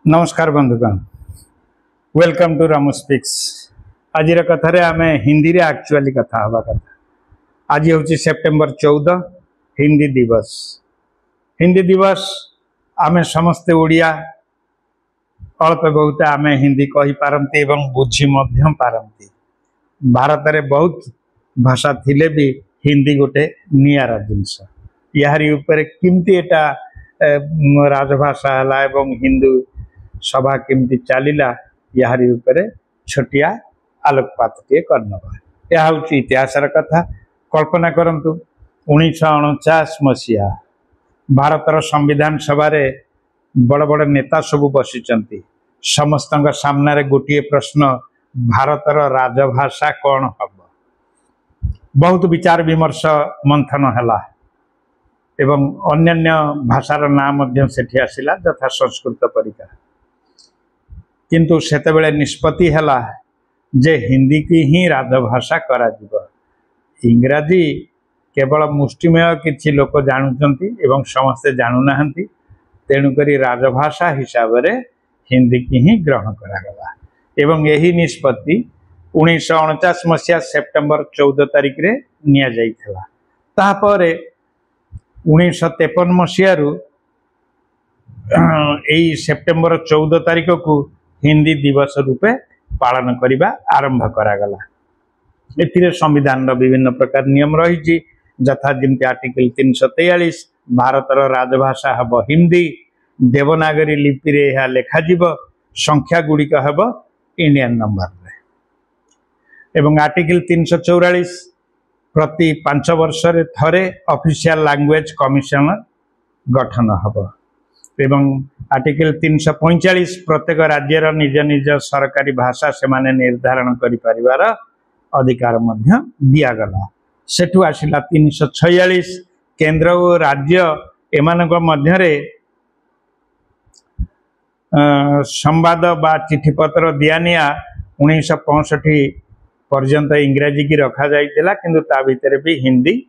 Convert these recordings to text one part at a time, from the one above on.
नमस्कार बंधुगण, welcome to Ramu speaks. आज कथार आम हिंदी रे एक्चुअली कथा हवा कथा। आज हूँ सेप्टेम्बर 14 हिंदी दिवस। हिंदी दिवस आम समस्ते ओडिया अल्प बहुत आम हिंदी कही पारती एवं बुझी पारती। भारत में बहुत भाषा थिले भी हिंदी गोटे नियारा जिनस। यारी ऊपर किमती एटा राजभाषा है एवं हिंदू सभा केमती चलला यारी उपरे छोटिया आलोकपात टे करनवा। यह हूँ इतिहासर कथा। कल्पना करंतु 1949 मसीहा भारतर संविधान सभा बड़ बड़ नेता सब बसिचंती। समस्त सामने गोटे प्रश्न, भारतर राजभाषा कौन हम। बहुत विचार विमर्श मंथन है एवं अन्य भाषार नाम सेठी आसिला यथा संस्कृत परिका। किंतु सेतेबेले निष्पत्ति हैला जे हिंदी की ही राजभाषा करा जिवो। इंग्राजी केवल मुष्टिमेय किछि लोक जानुचंती एवं समस्ते जानू नाहंती, तेणुकरी राजभाषा हिसाब रे हिंदी की ही ग्रहण करागला। एवं यही निष्पत्ति 1949 मसीहा सेप्टेम्बर 14 तारिख रे निया जाइथिला। तापरे 1953 मसीहा यही सेप्टेम्बर 14 तारिख को हिंदी दिवस रूपे पालन करने आरंभ करागला। एथिरे संविधान विभिन्न प्रकार नियम रही यथा जमती आर्टिकल 343 भारतर राजभाषा हम हिंदी, देवनागरी लिपि रे यह लेखाजिब, संख्या गुड़िक हम इंडियन नंबर रे। एवं आर्टिकल 344 प्रति 5 वर्ष रे थरे ऑफिशियल लैंग्वेज कमिशन गठन हम। एवं आर्टिकल 345 प्रत्येक राज्यर निज निज सरकारी भाषा से माने निर्धारण करि परिवार अधिकार मध्य दियागला। सेठु आसिला 346 केंद्र और राज्य एमानक मध्यरे संवाद बा चिठीपत्र दियानिया 1965 पर्यंत इंग्राजी की रखा जाइतिला, किंतु ता भितर भी हिंदी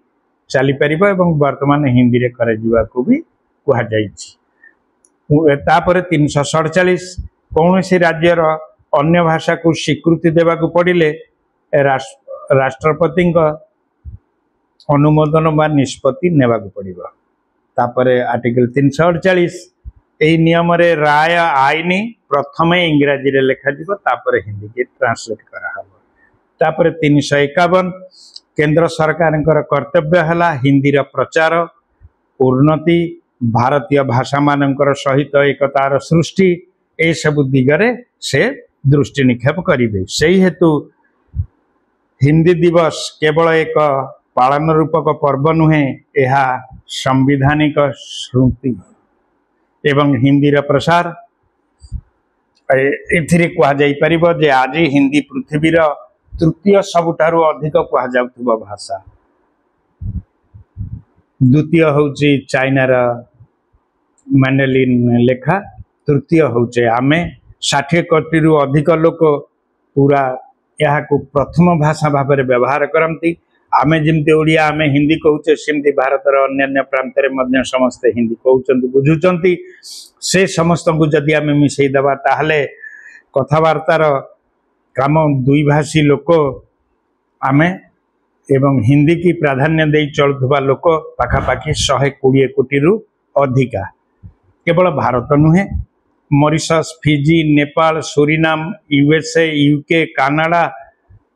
चली परिबो एवं वर्तमान हिंदी रे करे जिवा को भी कहा जाइछि। तापर 347 कौन सी राज्यर अन्य भाषा को स्वीकृति देवा पड़े राष्ट्रपति अनुमोदन बा निष्पत्ति नेवा पड़िबो। तापर आर्टिकल 348 यही नियम रे राय आईनी प्रथम इंग्राजी रे लेखा जिवो, तापर हिंदी के ट्रांसलेट करा हबो। तापर 351 केंद्र सरकार कर्तव्य है हिंदी रा प्रचार उन्नति, भारतीय भाषा मानकर सहित एकतार सृष्टि, ए सब दिगरे से दृष्टि निक्षेप करिवे। सेही हेतु हिंदी दिवस केवल एक पालन रूपक पर्व नुहे, यह संविधानिक स्मृति एवं हिंदी रा प्रसार एथिरे कहा जाई परिबो जे आज हिंदी पृथ्वीर तृतीय सबुठारु अधिक कहा जाउथबो भाषा। द्वितीय होची चाइनार मैंडेलिन लेखा, तृतीय होचे आमे 60 कोटी रु अधिक लोक पूरा यहाँ को प्रथम भाषा भाव में व्यवहार करती। आमे जमती ओडिया आमे हिंदी कहूचे, सेमती भारतर अन्य प्रांत में समस्ते हिंदी कहते बुझुंट। से समस्त को जदि आमे मिसई दबा ताहले कथबार्तार काम दुई भाषी लोक आमे एवं हिंदी की प्राधान्य दे चलुवा लोक पाखापाखि 120 कोटी रु अधिका। केवल भारत नुहे, Mauritius, Fiji, Nepal, Suriname, USA, UK, Canada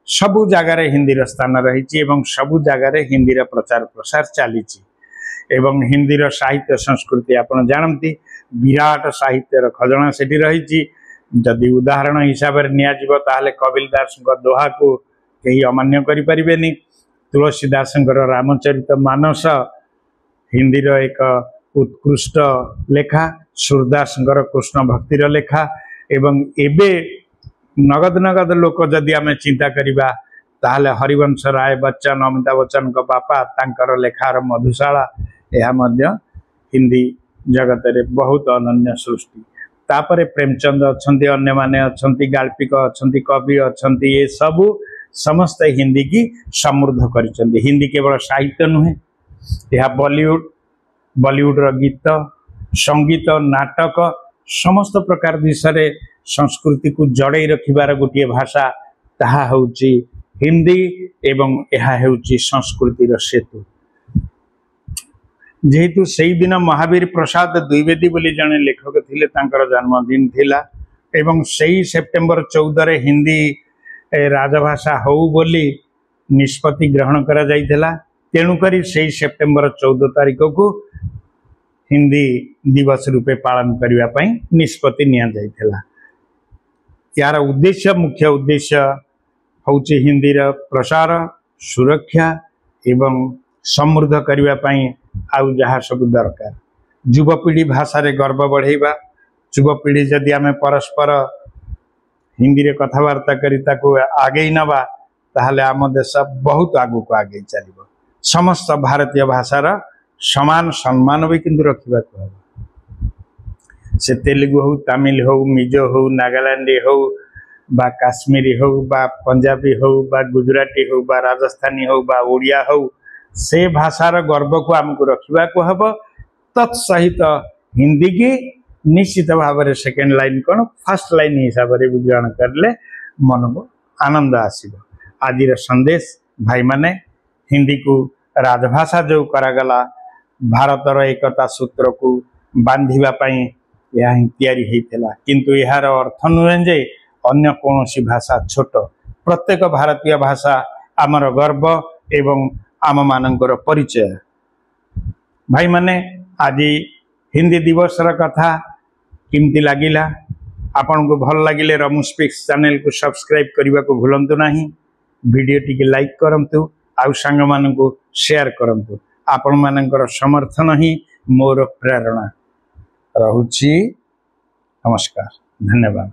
सबु जगार हिंदी स्थान रही एवं सबु जगार हिंदी प्रचार प्रसार चली। एवं हिंदी साहित्य संस्कृति आपन जानती, विराट साहित्यर खजना सेठी रही। जदि उदाहरण हिसाब से नियाजिबो ताहले कबीरदास दोहा को कहीं अमान्य करि परिबेनी। तुलसीदास रामचरित मानस हिंदी एक उत्कृष्ट लेखा, सूरदास कृष्ण भक्तिर लेखा। एवं एबे नगद नगद लोक जदि आमे चिंता करिबा ताहले हरिवंश राय बच्चन, अमिताभ बच्चन को बापा तांकर लेखार मधुशाला यह मध्य हिंदी जगत रे बहुत अनन्य सृष्टि। तापरे प्रेमचंद अच्छंती, अन्य माने अच्छंती, गाल्पिक अच्छंती, कवि अच्छंती, ये सबू समस्त हिंदी की समृद्ध करिसेंती। हिंदी केवल साहित्य नुहे, यह बॉलीवुड रो गीत, संगीत, नाटक समस्त प्रकार विषय संस्कृति को जड़े रखिबार गोटे भाषा ताहा होउची हिंदी एवं यह होउची संस्कृतिर सेतु। जेहेतु सही दिन महावीर प्रसाद द्विवेदी बोली जने लेखक थिले तांकर जन्मदिन थिला एवं सही सेप्टेम्बर 14 रे हिंदी राजभाषा हो बोली निष्पत्ति ग्रहण करा जाइथिला। तेणुकरी सही सेप्टेम्बर 14 तारिख को हिंदी दिवस रूपे पालन करने पई निष्पत्ति निया जाइथिला। यार उद्देश्य मुख्य उद्देश्य होउची हिंदी रा प्रसार सुरक्षा एवं समृद्ध करने पई आउ जहाँ सब दरकार युवपीढ़ी भाषा रे गर्व बढ़ेबा। युवपीढ़ी जदि आमे परस्पर हिंदी रे कथबार्ता करी ताको आगे नबा ताहले आम देश बहुत आगु को आगे चलिबो। समस्त भारतीय भाषार समान सम्मान भी किंतु रखा से तेलुगु हो तमिल हो मिजो हो नागालैंडी हो बा काश्मीरी हो बा पंजाबी हो बा गुजराती हो बा राजस्थानी हो बा ओडिया हो से भाषार गर्व को आमको रखा को हम तत्सहित हिंदी की निश्चित भाव में सेकेंड लाइन कौन फर्स्ट लाइन हिसाब से ग्रहण करले मन को आनंद आसब। आज संदेश भाई माने हिंदी को राजभाषा जो करागला भारतर एकता सूत्र को बांधिबा पई यह तैयारी होइथिला किंतु यार अर्थ नुहे जे अन्य कौन सी भाषा छोट। प्रत्येक भारतीय भाषा आमर गर्व एवं आम मानकर परिचय। भाई माने आज हिंदी दिवस कथा किमती लगिला आपन को भल लगिले रमु स्पीक्स चैनल को सब्सक्राइब करने को भूलंतु नहीं। वीडियो टी लाइक करंतु आउ सांग मान को शेयर करंतु। आपण मानकर समर्थन ही मोर प्रेरणा रहुछि। नमस्कार, धन्यवाद।